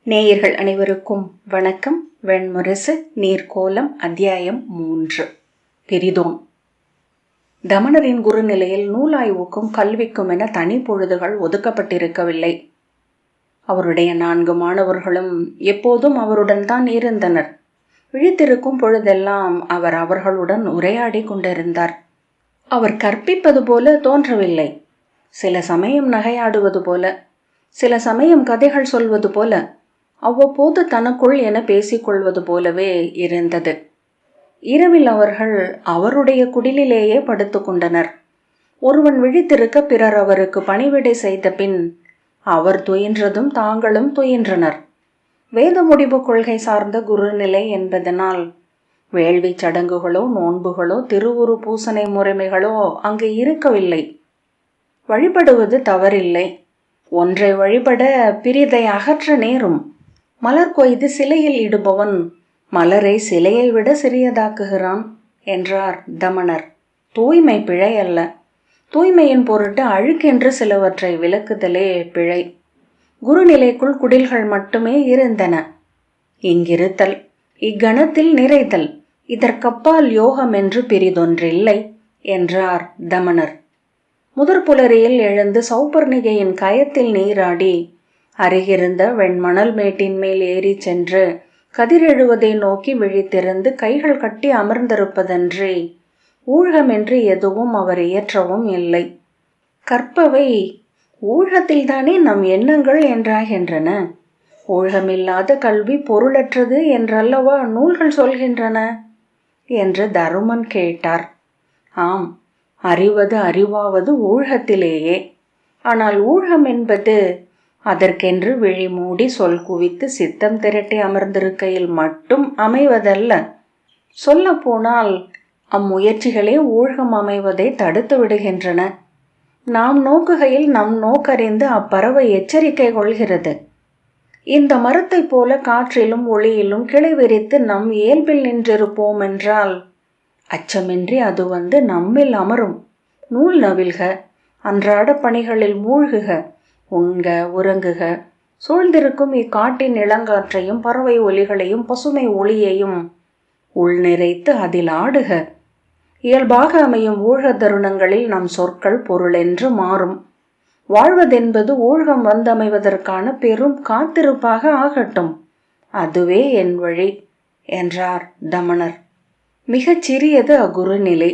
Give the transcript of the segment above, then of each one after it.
நேயர்கள் அனைவருக்கும் வணக்கம். வெண்முரசு நீர்க்கோலம் அத்தியாயம் 3. பிரிதோன். தமணரின் குருநிலையில் நூலாய்வுக்கும் கல்விக்கும் என தனி பொழுதுகள் ஒதுக்கப்பட்டிருக்கவில்லை. அவருடைய 4 மாணவர்களும் எப்போதும் அவருடன் தான் இருந்தனர். விழித்திருக்கும் பொழுதெல்லாம் அவர் அவர்களுடன் உரையாடி கொண்டிருந்தார். அவர் கற்பிப்பது போல தோன்றவில்லை. சில சமயம் நகையாடுவது போல, சில சமயம் கதைகள் சொல்வது போல, அவ்வப்போது தனக்குள் என பேசிக்கொள்வது போலவே இருந்தது. இரவில் அவர்கள் அவருடைய குடிலிலேயே படுத்து கொண்டனர். ஒருவன் விழித்திருக்க பிறர் அவருக்கு பணிவிடை செய்த பின் அவர் துயின்றதும் தாங்களும் துயின்றனர். வேத முடிவு கொள்கை சார்ந்த குருநிலை என்பதனால் வேள்வி சடங்குகளோ நோன்புகளோ திருவுரு பூசனை முறைமைகளோ அங்கு இருக்கவில்லை. வழிபடுவது தவறில்லை. ஒன்றை வழிபட பிரிதை அகற்ற நேரும். மலர் கொய்து சிலையில் இடுபவன் மலரை சிலையை விட சிறியதாக்குகிறான் என்றார் தமணர். தூய்மை பிழை அல்ல. தூய்மையின் பொருட்டு அழுக்கென்று சிலவற்றை விலக்குதலே பிழை. குருநிலைக்குள் குடில்கள் மட்டுமே இருந்தன. இங்கிருத்தல், இக்கணத்தில் நிறைதல், இதற்கப்பால் யோகம் என்று பிரிதொன்றில்லை என்றார் தமணர். முதற்புலரியில் எழுந்து சௌபர்ணிகையின் கயத்தில் நீராடி அருகிருந்த வெண்மணல் மேட்டின் மேல் ஏறி சென்று கதிரெழுவதை நோக்கி விழித்திருந்து கைகள் கட்டி அமர்ந்திருப்பதன்றி ஊழ்கமென்று எதுவும் அவர் இயற்றவும் இல்லை. கற்பவை ஊழ்கத்தில்தானே நம் எண்ணங்கள் என்றாகின்றன. ஊழ்கமில்லாத கல்வி பொருளற்றது என்றல்லவா நூல்கள் சொல்கின்றன என்று தருமன் கேட்டார். ஆம், அறிவது அறிவாவது ஊழ்கத்திலேயே. ஆனால் ஊழ்கம் என்பது அதற்கென்று விழி மூடி சொல் குவித்து சித்தம் திரட்டி அமர்ந்திருக்கையில் மட்டும் அமைவதல்ல. சொல்ல போனால் அம்முயற்சிகளே ஊழ்கம் அமைவதை தடுத்து விடுகின்றன. நாம் நோக்குகையில் நம் நோக்கறிந்து அப்பறவை எச்சரிக்கை கொள்கிறது. இந்த மரத்தை போல காற்றிலும் ஒளியிலும் கிளை விரித்து நம் இயல்பில் நின்றிருப்போம் என்றால் அச்சமின்றி அது வந்து நம்மில் அமரும். நூல் நவில்க, அன்றாட பணிகளில் மூழ்குக, உண்க உறங்குக, சூழ்ந்திருக்கும் இக்காட்டின் இளங்காற்றையும் பறவை ஒலிகளையும் பசுமை ஒளியையும் உள் நிறைத்து அதில் ஆடுக. இயல்பாக அமையும் ஊழ்க தருணங்களில் நம் சொற்கள் பொருளென்று மாறும். வாழ்வதென்பது ஊழ்கம் வந்தமைவதற்கான பெரும் காத்திருப்பாக ஆகட்டும். அதுவே என் வழி என்றார் தமணர். மிகச் சிறியது அக்குருநிலை.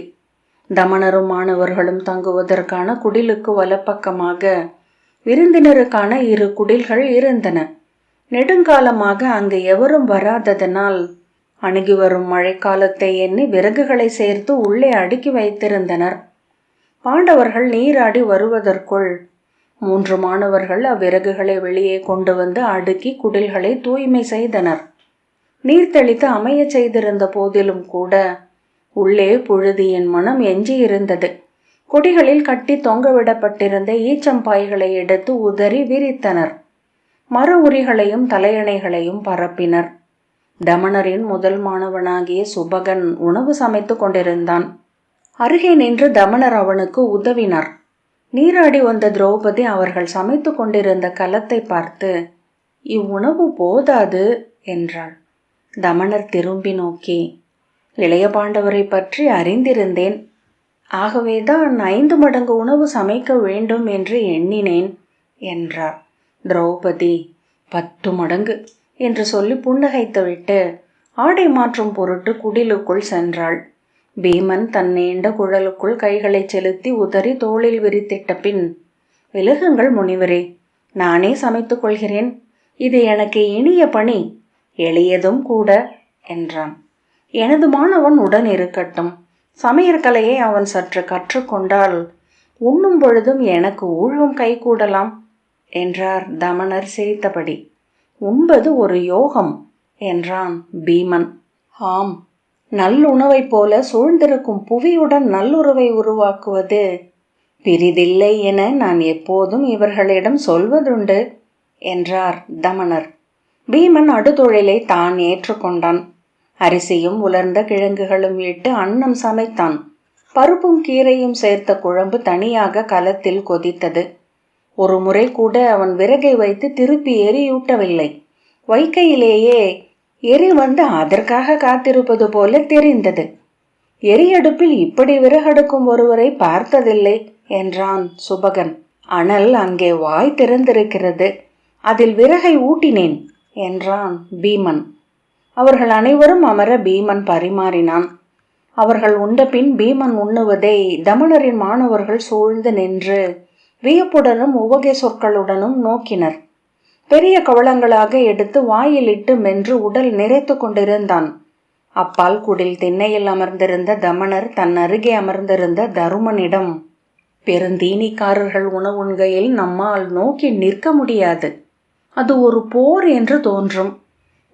தமணரும் மாணவர்களும் தங்குவதற்கான குடிலுக்கு வலப்பக்கமாக விருந்தினருக்கான 2 குடில்கள் இருந்தன. நெடுங்காலமாக அங்கு எவரும் வராததனால் அணுகி வரும் மழைக்காலத்தை எண்ணி விறகுகளை சேர்த்து உள்ளே அடுக்கி வைத்திருந்தனர். பாண்டவர்கள் நீராடி வருவதற்குள் 3 மாணவர்கள் அவ்விறகுகளை வெளியே கொண்டு வந்து அடுக்கி குடில்களை தூய்மை செய்தனர். நீர் தெளித்து அமைய செய்திருந்த போதிலும் கூட உள்ளே புழுதியின் மனம் எஞ்சியிருந்தது. கொடிகளில் கட்டி தொங்கவிடப்பட்டிருந்த ஈச்சம்பாய்களை எடுத்து உதறி விரித்தனர். மர உரிகளையும் தலையணைகளையும் பரப்பினர். தமணரின் முதல் மாணவனாகிய சுபகன் உணவு சமைத்து கொண்டிருந்தான். அருகே நின்று தமணர் அவனுக்கு உதவினார். நீராடி வந்த திரௌபதி அவர்கள் சமைத்து கொண்டிருந்த கலத்தை பார்த்து, இவ்வுணவு போதாது என்றாள். தமணர் திரும்பி நோக்கி, இளைய பாண்டவரை பற்றி அறிந்திருந்தேன். ஆகவேதான் 5 மடங்கு உணவு சமைக்க வேண்டும் என்று எண்ணினேன் என்றார். திரௌபதி 10 மடங்கு என்று சொல்லி புன்னகைத்துவிட்டு ஆடை மாற்றும் பொருட்டு குடிலுக்குள் சென்றாள். பீமன் தன் நீண்ட குழலுக்குள் கைகளை செலுத்தி உதறி தோளில் விரித்திட்ட பின், விலகுங்கள் முனிவரே, நானே சமைத்துக் கொள்கிறேன். இது எனக்கு இனிய பணி, எளியதும் கூட என்றான். எனது மாணவன் உடன் இருக்கட்டும். சமையற்கலையை அவன் சற்று கற்றுக்கொண்டால் உண்ணும் பொழுதும் எனக்கு ஊழ்கம் கைகூடலாம் என்றார் தமணர் சிரித்தபடி. உண்பது ஒரு யோகம் என்றான் பீமன். ஆம், நல்லுணவைப் போல சூழ்ந்திருக்கும் புவியுடன் நல்லுறவை உருவாக்குவது பிரிதில்லை என நான் எப்போதும் இவர்களிடம் சொல்வதுண்டு என்றார் தமணர். பீமன் அடுதொழிலை தான் ஏற்றுக்கொண்டான். அரிசியும் உலர்ந்த கிழங்குகளும் இட்டு அன்னம் சமைத்தான். பருப்பும் கீரையும் சேர்த்த குழம்பு தனியாக கலத்தில் கொதித்தது. ஒரு முறை கூட அவன் விறகை வைத்து திருப்பி எரியூட்டவில்லை. வைக்கையிலேயே எரி வந்து அதற்காக காத்திருப்பது போல தெரிந்தது. எரியடுப்பில் இப்படி விறகடுக்கும் ஒருவரை பார்த்ததில்லை என்றான் சுபகன். அனல் அங்கே வாய் திறந்திருக்கிறது, அதில் விறகை ஊட்டினேன் என்றான் பீமன். அவர்கள் அனைவரும் அமர பீமன் பரிமாறினான். அவர்கள் உண்டபின் பீமன் உண்ணுவதை தமணரின் மாணவர்கள் சூழ்ந்து நின்று வியப்புடனும் உவகை சொற்களுடனும் நோக்கினர். பெரிய கவளங்களாக எடுத்து வாயிலிட்டு மென்று உடல் நிறைத்து கொண்டிருந்தான். அப்பால் குடில் திண்ணையில் அமர்ந்திருந்த தமணர் தன் அருகே அமர்ந்திருந்த தருமனிடம், பெருந்தீனிக்காரர்கள் உணவுண்கையில் நம்மால் நோக்கி நிற்க முடியாது. அது ஒரு போர் என்று தோன்றும்.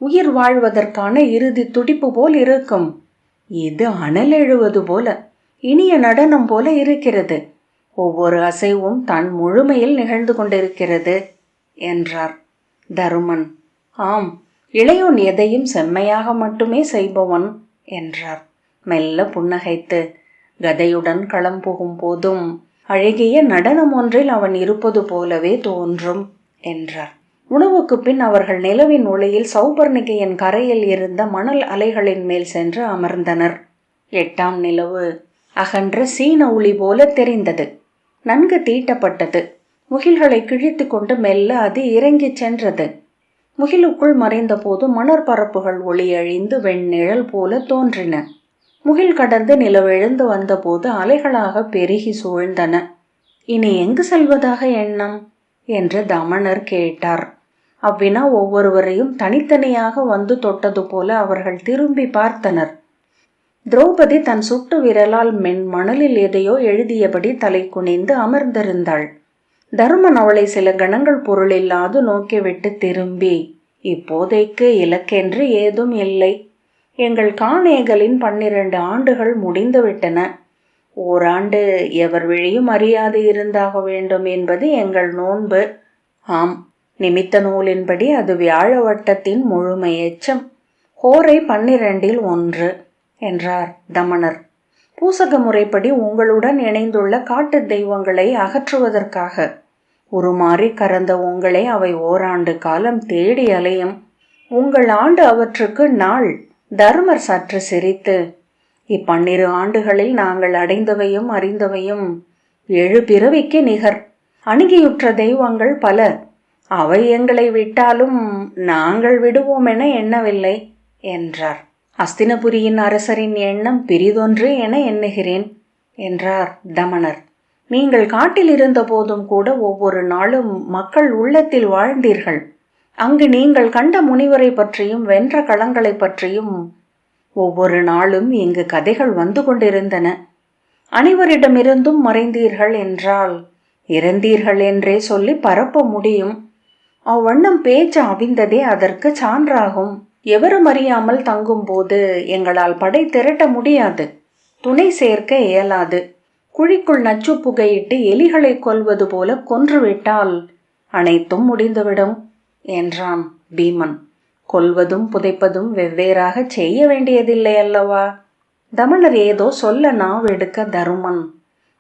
உயிர் வாழ்வதற்கான இறுதி துடிப்பு போல் இருக்கும். இது அனல் எழுவது போல, இனிய நடனம் போல இருக்கிறது. ஒவ்வொரு அசைவும் தன் முழுமையில் நிகழ்ந்து கொண்டிருக்கிறது என்றார். தருமன், ஆம், இளையோன் எதையும் செம்மையாக மட்டுமே செய்பவன் என்றார். மெல்ல புன்னகைத்து, கதையுடன் களம் புகும் போதும் அழகிய நடனம் ஒன்றில் அவன் இருப்பது போலவே தோன்றும் என்றார். உணவுக்கு பின் அவர்கள் நிலவின் ஒளியில் சௌபர்ணிகையின் கரையில் இருந்த மணல் அலைகளின் மேல் சென்று அமர்ந்தனர். 8ஆம் நிலவு அகன்ற சீன ஒளி போல தெரிந்தது. நன்கு தீட்டப்பட்டது. முகில்களை கிழித்து கொண்டு மெல்ல அது இறங்கிச் சென்றது. முகிலுக்குள் மறைந்த போது மணற்பரப்புகள் ஒளி அழிந்து வெண்ணிழல் போல தோன்றின. முகில் கடந்து நிலவெழுந்து வந்தபோது அலைகளாக பெருகி சூழ்ந்தன. இனி எங்கு செல்வதாக எண்ணம் என்று தமணர் கேட்டார். அவ்வினா ஒவ்வொருவரையும் தனித்தனியாக வந்து தொட்டது போல அவர்கள் திரும்பி பார்த்தனர். திரௌபதி தன் சுட்டு விரலால் மணலில் எதையோ எழுதியபடி தலை குனிந்து அமர்ந்திருந்தாள். தருமன் அவளை சில கணங்கள் பொருளில்லாது நோக்கிவிட்டு திரும்பி, இப்போதைக்கு இலக்கென்று ஏதும் இல்லை. எங்கள் காணேகலின் 12 ஆண்டுகள் முடிந்துவிட்டன. ஓராண்டு எவர் வழியும் அறியாது இருந்தாக வேண்டும் என்பது எங்கள் நோன்பு. ஆம், நிமித்த நூலின்படி அது வியாழ வட்டத்தின் முழுமை எச்சம். ஹோரை 12இல் 1 என்றார் தமணர். பூசக முறைப்படி உங்களுடன் இணைந்துள்ள காட்டு தெய்வங்களை அகற்றுவதற்காக உருமாறி கறந்த உங்களை அவை ஓராண்டு காலம் தேடி அலையும். உங்கள் ஆண்டு அவற்றுக்கு நாள். தருமர் சற்று சிரித்து, 12 ஆண்டுகளில் நாங்கள் அடைந்தவையும் அறிந்தவையும் 7 பிறவிக்கு நிகர். அணுகியுற்ற தெய்வங்கள் பல. அவை எங்களை விட்டாலும் நாங்கள் விடுவோம் என எண்ணவில்லை என்றார். அஸ்தினபுரியின் அரசரின் எண்ணம் பிரிதொன்று என எண்ணுகிறேன் என்றார் தமணர். நீங்கள் காட்டில் இருந்த போதும் கூட ஒவ்வொரு நாளும் மக்கள் உள்ளத்தில் வாழ்ந்தீர்கள். அங்கு நீங்கள் கண்ட முனிவரை பற்றியும் வென்ற களங்களை பற்றியும் ஒவ்வொரு நாளும் இங்கு கதைகள் வந்து கொண்டிருந்தன. அனைவரிடமிருந்தும் மறைந்தீர்கள் என்றால் இறந்தீர்கள் என்றே சொல்லி பரப்ப முடியும். அவ்வண்ணம் பேச்சு அவிந்ததே அதற்கு சான்றாகும். எவரும் அறியாமல் தங்கும் போது எங்களால் படை திரட்ட முடியாது, துணை சேர்க்க இயலாது. குழிக்குள் நச்சு புகையிட்டு எலிகளை கொல்வது போல கொன்றுவிட்டால் அனைத்தும் முடிந்துவிடும் என்றான் பீமன். கொல்வதும் புதைப்பதும் வெவ்வேறாக செய்ய வேண்டியதில்லை அல்லவா? தமணர் ஏதோ சொல்ல நாவெடுக்க தருமன்,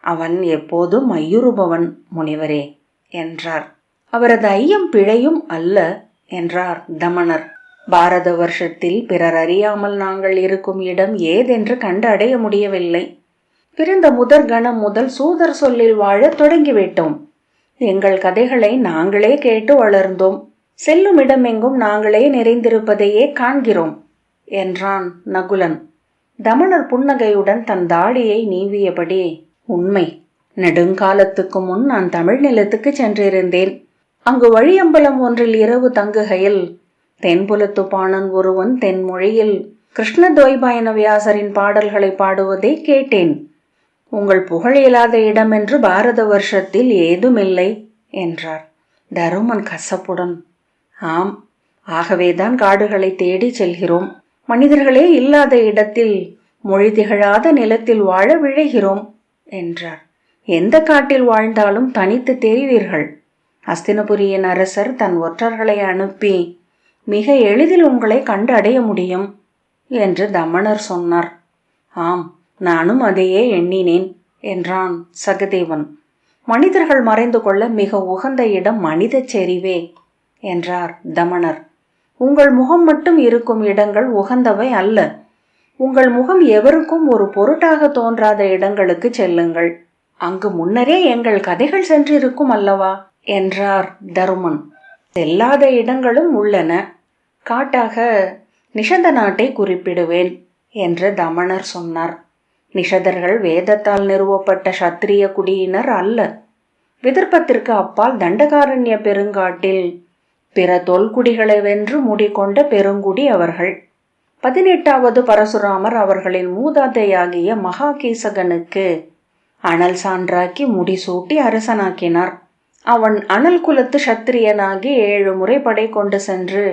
அவன் எப்போதும் ஐயுறுபவன் முனிவரே என்றார். அவரது ஐயம் பிழையும் அல்ல என்றார் தமணர். பாரத வருஷத்தில் பிறர் அறியாமல் நாங்கள் இருக்கும் இடம் ஏதென்று கண்டு அடைய முடியவில்லை. பிறந்த முதற் கணம் முதல் சூதர் சொல்லில் வாழ தொடங்கிவிட்டோம். எங்கள் கதைகளை நாங்களே கேட்டு வளர்ந்தோம். செல்லும் இடமெங்கும் நாங்களே நிறைந்திருப்பதையே காண்கிறோம் என்றான் நகுலன். தமணர் புன்னகையுடன் தன் தாடியை நீவியபடி, உண்மை, நெடுங்காலத்துக்கு முன் நான் தமிழ் நிலத்துக்கு சென்றிருந்தேன். அங்கு வழியம்பலம் ஒன்றில் இரவு தங்குகையில் தென்புலத்து பாணன் ஒருவன் தென்மொழியில் கிருஷ்ணத்வைபாயன வியாசரின் பாடல்களை பாடுவதை கேட்டேன். உங்கள் புகழ் இயலாத இடமென்று பாரத வருஷத்தில் ஏதுமில்லை என்றார். தருமன் கசப்புடன், ஆம், ஆகவேதான் காடுகளை தேடி செல்கிறோம். மனிதர்களே இல்லாத இடத்தில், மொழி திகழாத நிலத்தில் வாழ விழைகிறோம் என்றார். எந்த காட்டில் வாழ்ந்தாலும் தனித்து தெரிவீர்கள். அஸ்தினபுரியின் அரசர் தன் ஒற்றர்களை அனுப்பி மிக எளிதில் உங்களை கண்டு அடைய முடியும் என்று தமணர் சொன்னார். ஆம், நானும் அதையே எண்ணினேன் என்றான் சகதேவன். மனிதர்கள் மறைந்து கொள்ள மிக உகந்த இடம் மனித செறிவே என்றார் தமணர். உங்கள் முகம் மட்டும் இருக்கும் இடங்கள் உகந்தவை அல்ல. உங்கள் முகம் எவருக்கும் ஒரு பொருட்டாக தோன்றாத இடங்களுக்கு செல்லுங்கள். அங்கு முன்னரே எங்கள் கதைகள் சென்றிருக்கும் அல்லவா என்றார் தருமன். செல்லாத இடங்களும் உள்ளன. காட்டாக நிஷத நாட்டை குறிப்பிடுவேன் என்று தமணர் சொன்னார். நிஷதர்கள் வேதத்தால் நிறுவப்பட்ட சத்திரிய குடியினர் அல்ல. விதர்ப்பத்திற்கு அப்பால் தண்டகாரண்ய பெருங்காட்டில் பிற தொல்குடிகளை வென்று முடிகொண்ட பெருங்குடி அவர்கள். 18வது பரசுராமர் அவர்களின் மூதாதையாகிய மகாகீசகனுக்கு அனல் சான்றாக்கி முடிசூட்டி அரசனாக்கினார். அவன் அனல் குலத்து சத்திரியனாகி 7 முறை படை கொண்டு சென்று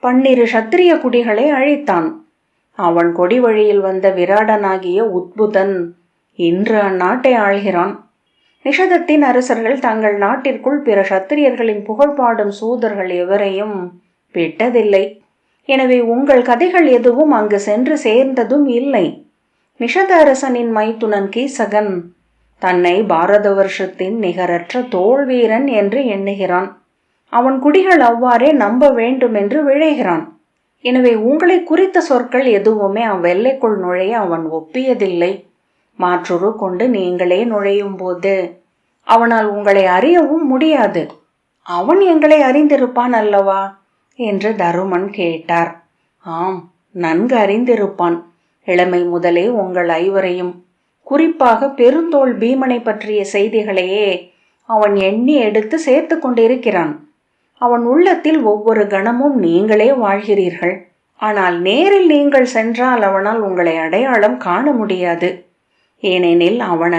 12 சத்திரிய குடிகளை அழித்தான். அவன் கொடி வழியில் வந்த விராடனாகிய உத்புதன் இன்று அந்நாட்டை ஆள்கிறான். நிஷதத்தின் அரசர்கள் தங்கள் நாட்டிற்குள் பிற சத்திரியர்களின் புகழ்பாடும் சூதர்கள் எவரையும் விட்டதில்லை. எனவே உங்கள் கதைகள் எதுவும் அங்கு சென்று சேர்ந்ததும் இல்லை. நிஷத அரசனின் மைத்துனன் கீசகன் தன்னை பாரத வருஷத்தின் நிகரற்ற தோல் வீரன் என்று எண்ணுகிறான். அவன் குடிகள் அவ்வாறே நம்ப வேண்டும் என்று விழைகிறான். எனவே உங்களை குறித்த சொற்கள் எதுவுமே அவ்வெல்லைக்குள் நுழைய அவன் ஒப்பியதில்லை. மாற்றுரு கொண்டு நீங்களே நுழையும் போது அவனால் உங்களை அறியவும் முடியாது. அவன் எங்களை அறிந்திருப்பான் அல்லவா என்று தருமன் கேட்டார். ஆம், நன்கு அறிந்திருப்பான். இளமை முதலே உங்கள் ஐவரையும், குறிப்பாக பெருந்தோள் பீமனை பற்றிய செய்திகளையே அவன் எண்ணி எடுத்து சேர்த்து கொண்டிருக்கிறான். அவன் உள்ளத்தில் ஒவ்வொரு கணமும் நீங்களே வாழ்கிறீர்கள். ஆனால் நேரில் நீங்கள் சென்றால் அவனால் உங்களை அடையாளம் காண முடியாது. ஏனெனில் அவன்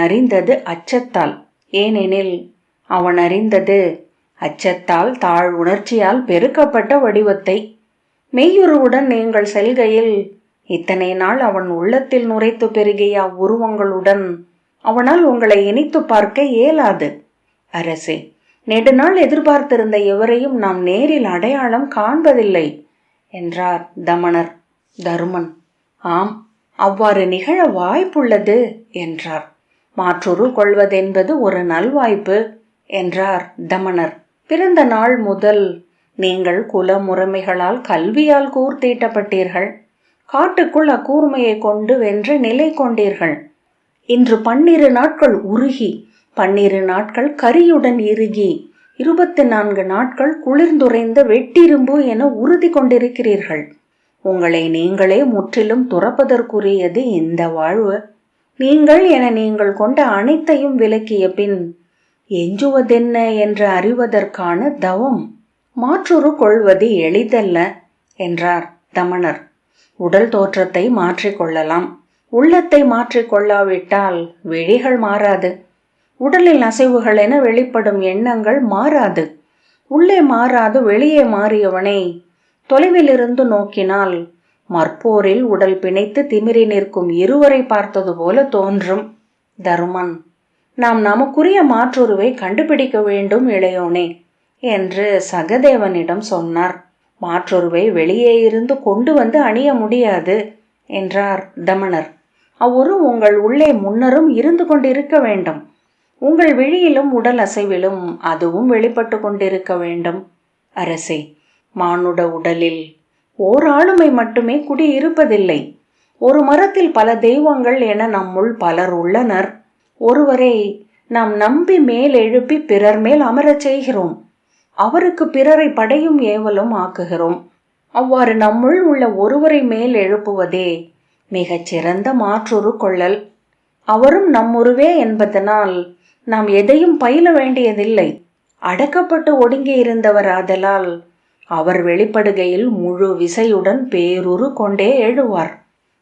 அறிந்தது அச்சத்தால் தாழ் உணர்ச்சியால் பெருக்கப்பட்ட வடிவத்தை. மெய்யுருவுடன் நீங்கள் செல்கையில் இத்தனை நாள் அவன் உள்ளத்தில் நுரைத்து பெருகிய அவ்வுருவங்களுடன் அவனால் உங்களை இணைத்து பார்க்க இயலாது. அரசே, நெடுநாள் எதிர்பார்த்திருந்த எவரையும் நாம் நேரில் அடையாளம் காண்பதில்லை என்றார் தமணர். தருமன், ஆம், அவ்வாறு நிகழ வாய்ப்புள்ளது என்றார். மாற்றுரு கொள்வதென்பது ஒரு நல்வாய்ப்பு என்றார் தமணர். பிறந்த நாள் முதல் நீங்கள் குல முறைமைகளால் கல்வியால் கூர்த்தீட்டப்பட்டீர்கள். காட்டுக்குள் அக்கூர்மையை கொண்டு வென்று நிலை கொண்டீர்கள். இன்று 12 நாட்கள் உருகி 12 நாட்கள் கரியுடன் இறுகி 24 நாட்கள் குளிர்ந்துரைந்த வெட்டிரும்பு என உறுதி கொண்டிருக்கிறீர்கள். உங்களை நீங்களே முற்றிலும் துறப்பதற்குரியது இந்த வாழ்வு. நீங்கள் என நீங்கள் கொண்ட அனைத்தையும் விலக்கிய பின் எஞ்சுவதென்ன என்று அறிவதற்கான தவம். மாற்றுரு கொள்வது எளிதல்ல என்றார் தமணர். உடல் தோற்றத்தை மாற்றிக்கொள்ளலாம், உள்ளத்தை மாற்றிக்கொள்ளாவிட்டால் விழிகள் மாறாது. உடலில் அசைவுகள் என வெளிப்படும் எண்ணங்கள் மாறாது. உள்ளே மாறாது வெளியே மாறியவனை தொலைவிலிருந்து நோக்கினால் மற்போரில் உடல் பிணைத்து திமிரி நிற்கும் இருவரை பார்த்தது போல தோன்றும். தருமன், நாம் நமக்குரிய மாற்றுருவை கண்டுபிடிக்க வேண்டும் இளையோனே என்று சகதேவனிடம் சொன்னார். மாற்றுருவை வெளியே இருந்து கொண்டு வந்து அணிய முடியாது என்றார் தமணர். அவ்வுரு உங்கள் உள்ளே முன்னரும் இருந்து கொண்டிருக்க வேண்டும். உங்கள் விழியிலும் உடல் அசைவிலும் அதுவும் வெளிப்பட்டு கொண்டிருக்க வேண்டும். அரசே, மானுட உடலில் ஓர் ஆளுமை மட்டுமே குடியிருப்பதில்லை. ஒரு மரத்தில் பல தெய்வங்கள் என நம்முள் பலர் உள்ளனர். ஒருவரை நாம் நம்பி மேல் எழுப்பி பிறர் மேல் அமரச் செய்கிறோம். அவருக்கு பிறரை படையும் ஏவலும் ஆக்குகிறோம். அவ்வாறு நம்முள் உள்ள ஒருவரை மேல் எழுப்புவதே மிகச் சிறந்த மாற்றுரு கொள்ளல். அவரும் நம்முருவே என்பதனால் நாம் எதையும் பயில வேண்டியதில்லை. அடக்கப்பட்டு ஒடுங்கி இருந்தவர் ஆதலால் அவர் வெளிப்படுகையில் முழு விசையுடன் பேருரு கொண்டே எழுவார்.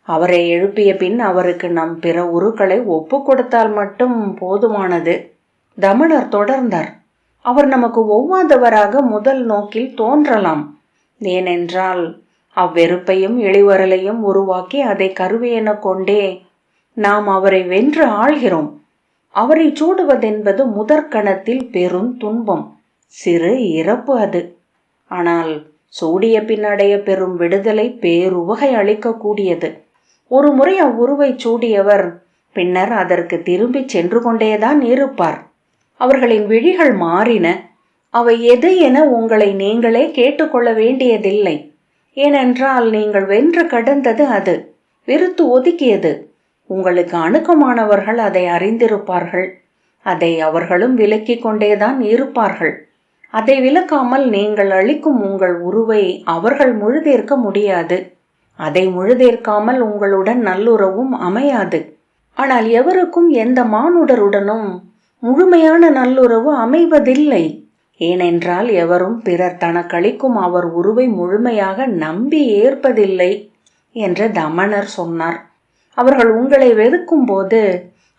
அவரை எழுப்பிய பின் அவருக்கு நம் பிற உருக்களை ஒப்பு கொடுத்தால் மட்டும் போதுமானது. தமணர் தொடர்ந்தார். அவர் நமக்கு ஒவ்வாதவராக முதல் நோக்கில் தோன்றலாம். ஏனென்றால் அவ்வெறுப்பையும் இழிவரலையும் உருவாக்கி அதை கருவியென கொண்டே நாம் அவரை வென்று ஆள்கிறோம். அவரை சூடுவதென்பது முதற்கணத்தில் பெரும் துன்பம், சிறு இறப்பு அது. ஆனால் சூடிய பின்னடைய பெறும் விடுதலை பேருவகை அளிக்கக்கூடியது. ஒரு முறை அவ்வுருவை சூடியவர் பின்னர் அதற்கு திரும்பி சென்று கொண்டேதான் இருப்பார். அவர்களின் விழிகள் மாறின. அவை எது என உங்களை நீங்களே கேட்டுக்கொள்ள வேண்டியதில்லை. ஏனென்றால் நீங்கள் வென்று கடந்தது அது, வெறுத்து ஒதுக்கியது. உங்களுக்கு அணுக்கமானவர்கள் அதை அறிந்திருப்பார்கள். அதை அவர்களும் விலக்கிக் கொண்டேதான் இருப்பார்கள். அதை விலக்காமல் நீங்கள் அளிக்கும் உங்கள் உருவை அவர்கள் முழுதேற்க முடியாது. அதை முழுதேற்காமல் உங்களுடன் நல்லுறவும் அமையாது. ஆனால் எவருக்கும் எந்த மானுடருடனும் முழுமையான நல்லுறவு அமைவதில்லை. ஏனென்றால் எவரும் பிறர் தனக்களிக்கும் அவர் உருவை முழுமையாக நம்பி ஏற்பதில்லை என்று தமணர் சொன்னார். அவர்கள் உங்களை வெறுக்கும் போது,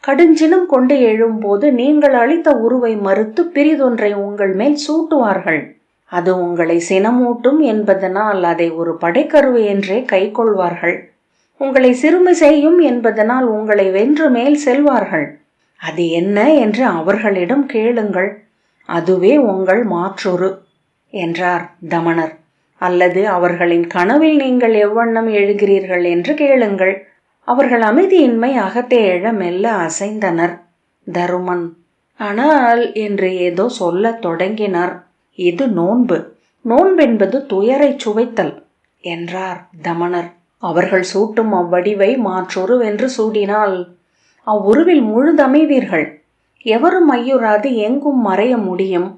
கடுஞ்சினம் கொண்டு எழும்போது நீங்கள் அளித்த உருவை மறுத்து பிரிதொன்றை உங்கள் மேல் சூட்டுவார்கள். அது உங்களை சினமூட்டும் என்பதனால் அதை ஒரு படைக்கருவு என்றே கை கொள்வார்கள். உங்களை சிறுமை செய்யும் என்பதனால் உங்களை வென்று மேல் செல்வார்கள். அது என்ன என்று அவர்களிடம் கேளுங்கள். அதுவே உங்கள் மாற்றுரு என்றார் தமணர். அல்லது அவர்களின் கனவில் நீங்கள் எவ்வண்ணம் எழுகிறீர்கள் என்று கேளுங்கள். அவர்கள் அமைதியின்மை அகத்தே எழ மெல்ல அசைந்தனர். தருமன் ஆனால் என்று ஏதோ சொல்லத் தொடங்கினார். இது நோன்பு, நோன்பென்பது துயரை சுவைத்தல் என்றார் தமணர். அவர்கள் சூட்டும் அவ்வடிவை மாற்றுருவென்று சூடினால் அவ்வுருவில் முழுதமைவீர்கள். எவரும் ஐயுறாது எங்கும் மறைய முடியும்.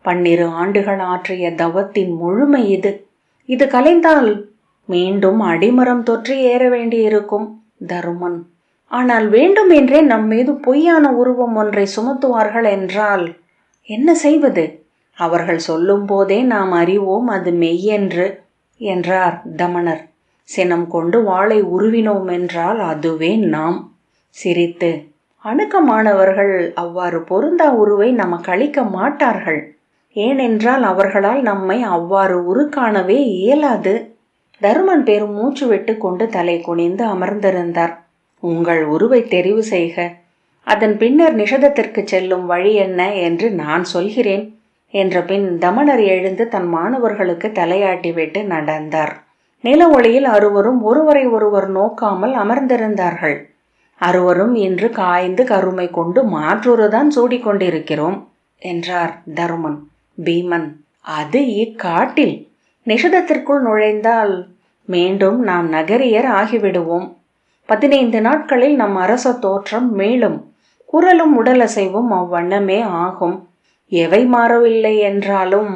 12 ஆண்டுகள் ஆற்றிய தவத்தின் முழுமை இது. இது கலைந்தால் மீண்டும் அடிமரம் தொற்றி ஏற வேண்டியிருக்கும். தருமன் ஆனால் வேண்டும் என்றே நம்மீது பொய்யான உருவம் ஒன்றை சுமத்துவார்கள் என்றால் என்ன செய்வது? அவர்கள் சொல்லும் போதே நாம் அறிவோம் அது மெய்யென்று என்றார் தமணர். சினம் கொண்டு வாளை உருவினோம் என்றால் அதுவே நாம். சிரித்து, அணுக்கமானவர்கள் அவ்வாறு பொருந்தா உருவை நமக்கு அளிக்க மாட்டார்கள். ஏனென்றால் அவர்களால் நம்மை அவ்வாறு உருக்காணவே இயலாது. தருமன் பெரும் மூச்சு விட்டு கொண்டு தலை குனிந்து அமர்ந்திருந்தார். உங்கள் உருவை தெரிவு செய்க. அதன் பின்னர் நிஷதத்திற்கு செல்லும் வழி என்ன என்று நான் சொல்கிறேன் என்ற பின் தமணர் எழுந்து தன் மாணவர்களுக்கு தலையாட்டிவிட்டு நடந்தார். நில ஒளியில் அறுவரும் ஒருவரை ஒருவர் நோக்காமல் அமர்ந்திருந்தார்கள். அறுவரும் இன்று காய்ந்து கருமை கொண்டு மாற்றுருதான் சூடிக்கொண்டிருக்கிறோம் என்றார் தருமன். பீமன் அது இக்காட்டில். நிஷதத்திற்குள் நுழைந்தால் மீண்டும் நாம் நகரியர் ஆகிவிடுவோம். 15 நாட்களில் நம் அரச தோற்றம் மீளும். குரலும் உடலசைவும் அவ்வண்ணமே ஆகும். எவை மாறவில்லை என்றாலும்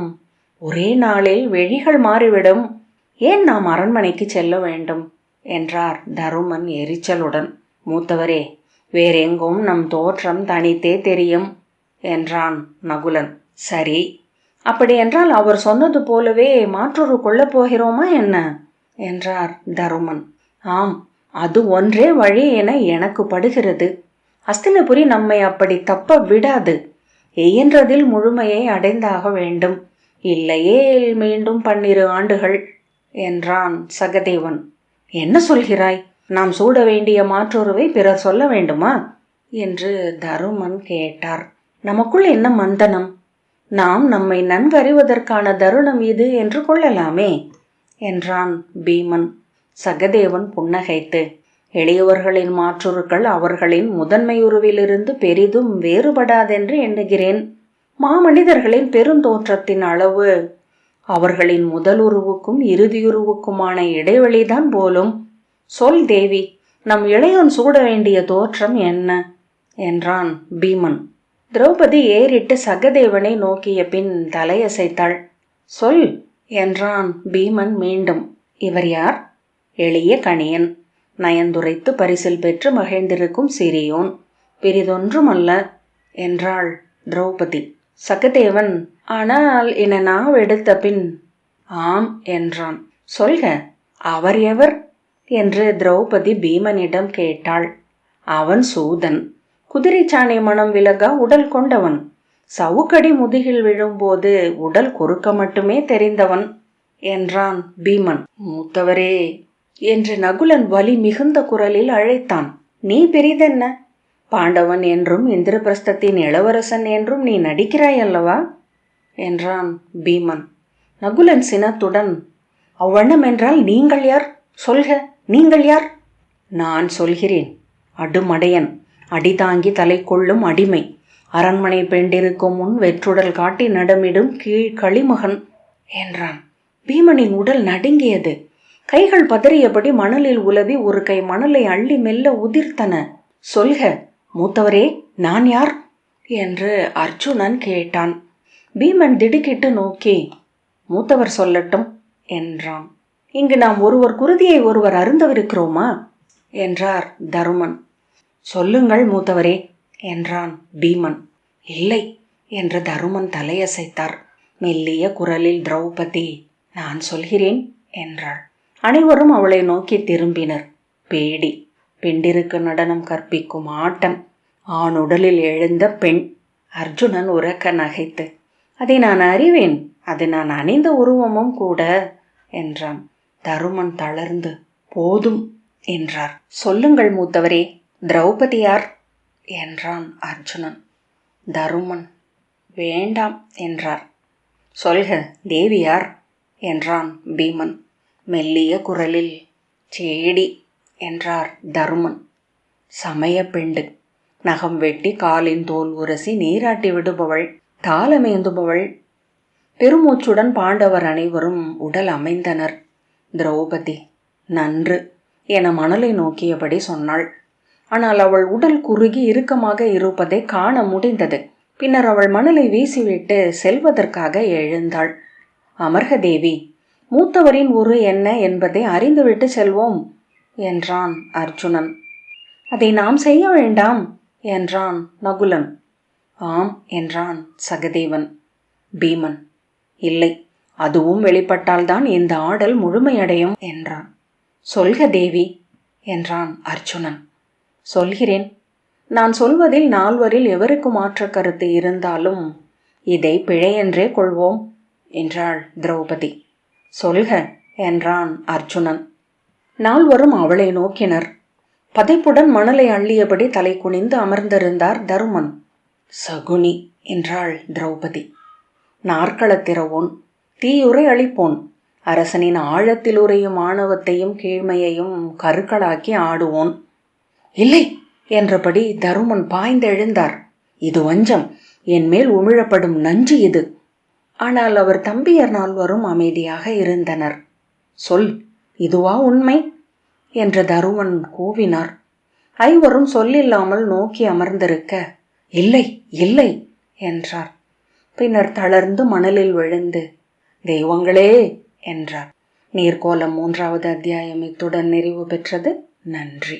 ஒரே நாளில் வெளிகள் மாறிவிடும். ஏன் நாம் அரண்மனைக்கு செல்ல வேண்டும் என்றார் தருமன் எரிச்சலுடன். மூத்தவரே, வேறெங்கும் நம் தோற்றம் தனித்தே தெரியும் என்றான் நகுலன். சரி, அப்படியென்றால் அவர் சொன்னது போலவே மாற்றொரு கொள்ளப் போகிறோமா என்ன என்றார் தருமன். ஆம், அது ஒன்றே வழி என எனக்கு படுகிறது. அஸ்தினபுரி நம்மை அப்படி தப்ப விடாது. இயன்றதில் முழுமையை அடைந்தாக வேண்டும். இல்லையேல் மீண்டும் 12 ஆண்டுகள் என்றான் சகதேவன். என்ன சொல்கிறாய்? நாம் சூட வேண்டிய மாற்றொருவை பிறர் சொல்ல வேண்டுமா என்று தருமன் கேட்டார். நமக்குள் என்ன மந்தனம்? நாம் நம்மை நன்கறிவதற்கான தருணம் இது என்று கொள்ளலாமே என்றான் பீமன். சகதேவன் புன்னகைத்து, எளியவர்களின் மாற்றுருக்கள் அவர்களின் முதன்மையுருவிலிருந்து பெரிதும் வேறுபடாதென்று எண்ணுகிறேன். மாமனிதர்களின் பெருந்தோற்றத்தின் அளவு அவர்களின் முதலுருவுக்கும் இறுதியுருவுக்குமான இடைவெளிதான் போலும். சொல் தேவி, நம் இளையோன் சூட வேண்டிய தோற்றம் என்ன என்றான் பீமன். திரௌபதி ஏறிட்டு சகதேவனை நோக்கிய பின் தலையசைத்தாள். சொல் என்றான் பீமன் மீண்டும். இவர் யார்? எளிய கணியன், நயந்துரைத்து பரிசில் பெற்று மகிழ்ந்திருக்கும் சிறியோன், பெரிதொன்றுமல்ல என்றாள் திரௌபதி. சகதேவன் ஆனால் என நாவெடுத்த பின் ஆம் என்றான். சொல்க, அவர் எவர் என்று திரௌபதி பீமனிடம் கேட்டாள். அவன் சூதன், குதிரைச்சாணை மனம் விலகா உடல் கொண்டவன். சவுக்கடி முதுகில் விழும்போது உடல் குறுக்க மட்டுமே தெரிந்தவன் என்றான் பீமன். மூத்தவரே என்று நகுலன் வலி மிகுந்த குரலில் அழைத்தான். நீ பெரிதென்ன? பாண்டவன் என்றும் இந்திரபிரஸ்தத்தின் இளவரசன் என்றும் நீ நடிக்கிறாய் அல்லவா என்றான் பீமன். நகுலன் சினத்துடன், அவ்வண்ணம் என்றால் நீங்கள் யார்? சொல்க, நீங்கள் யார்? நான் சொல்கிறேன். அடுமடையன், அடிதாங்கி தலை கொள்ளும் அடிமை, அரண்மனை பெண்டிருக்கும் முன் வெற்றுடல் காட்டி நடமிடும் கீழ் களிமகன் என்றான். பீமனின் உடல் நடுங்கியது. கைகள் பதறியபடி மணலில் உலவி ஒரு கை மணலை அள்ளி மெல்ல உதிர்த்தன. சொல்க மூத்தவரே, நான் யார் என்று அர்ஜுனன் கேட்டான். பீமன் திடுக்கிட்டு நோக்கி, மூத்தவர் சொல்லட்டும் என்றான். இங்கு நாம் ஒருவர் குருதியை ஒருவர் அருந்தவிருக்கிறோமா என்றார் தருமன். சொல்லுங்கள் மூத்தவரே என்றான் பீமன். இல்லை என்று தருமன் தலையசைத்தார். மெல்லிய குரலில் திரௌபதி, நான் சொல்கிறேன் என்றாள். அனைவரும் அவளை நோக்கி திரும்பினர். பேடி, பெண்டிருக்கு நடனம் கற்பிக்கும் ஆட்டம், ஆணுடலில் எழுந்த பெண். அர்ஜுனன் உரக்க நகைத்து, அதை நான் அறிவேன், அது நான் அணிந்த உருவமும் கூட என்றான். தருமன் தளர்ந்து, போதும் என்றார். சொல்லுங்கள் மூத்தவரே, திரௌபதி யார் என்றான் அர்ஜுனன். தருமன் வேண்டாம் என்றார். சொல்க தேவி யார் என்றான் பீமன். மெல்லிய குரலில் சேடி என்றார் தருமன். சமய பெண்டு, நகம் வெட்டி காலின் தோல் உரசி நீராட்டி விடுபவள், தாளமேந்துபவள். பெருமூச்சுடன் பாண்டவர் அனைவரும் உடல் அமைந்தனர். திரௌபதி நன்று என மணலை நோக்கியபடி சொன்னாள். ஆனால் அவள் உடல் குறுகி இறுக்கமாக இருப்பதை காண முடிந்தது. பின்னர் அவள் மணலை வீசிவிட்டு செல்வதற்காக எழுந்தாள். அமர்கதேவி, மூத்தவரின் உரு என்ன என்பதை அறிந்துவிட்டு செல்வோம் என்றான் அர்ஜுனன். அதை நாம் செய்ய வேண்டாம் என்றான் நகுலன். ஆம் என்றான் சகதேவன். பீமன், இல்லை, அதுவும் வெளிப்பட்டால்தான் இந்த ஆடல் முழுமையடையும் என்றான். சொல்க தேவி என்றான் அர்ஜுனன். சொல்கிறேன். நான் சொல்வதில் நால்வரில் எவருக்கு மாற்ற கருத்து இருந்தாலும் இதை பிழையென்றே கொள்வோம் என்றாள் திரௌபதி. சொல்க என்றான் அர்ஜுனன். நால்வரும் அவளை நோக்கினர். பதைப்புடன் மணலை அள்ளியபடி தலை குனிந்து அமர்ந்திருந்தார் தருமன். சகுனி என்றாள் திரௌபதி. நாற்களத்திரவோன், தீயுரை அளிப்போன், அரசனின் ஆழத்தில் உரையும் ஆணவத்தையும் கீழ்மையையும் கருக்களாக்கி ஆடுவோன். இல்லை என்றபடி தருமன் பாய்ந்தெழுந்தார். இது வஞ்சம், என் மேல் உமிழப்படும் நஞ்சு இது. ஆனால் அவர் தம்பியர் நால்வரும் அமைதியாக இருந்தனர். சொல், இதுவா உண்மை என்று தருமன் கூவினார். ஐவரும் சொல்லில்லாமல் நோக்கி அமர்ந்திருக்க, இல்லை இல்லை என்றார். பின்னர் தளர்ந்து மணலில் விழுந்து, தெய்வங்களே என்றார். நீர்க்கோலம் 3வது அத்தியாயம் இத்துடன் நிறைவு பெற்றது. நன்றி.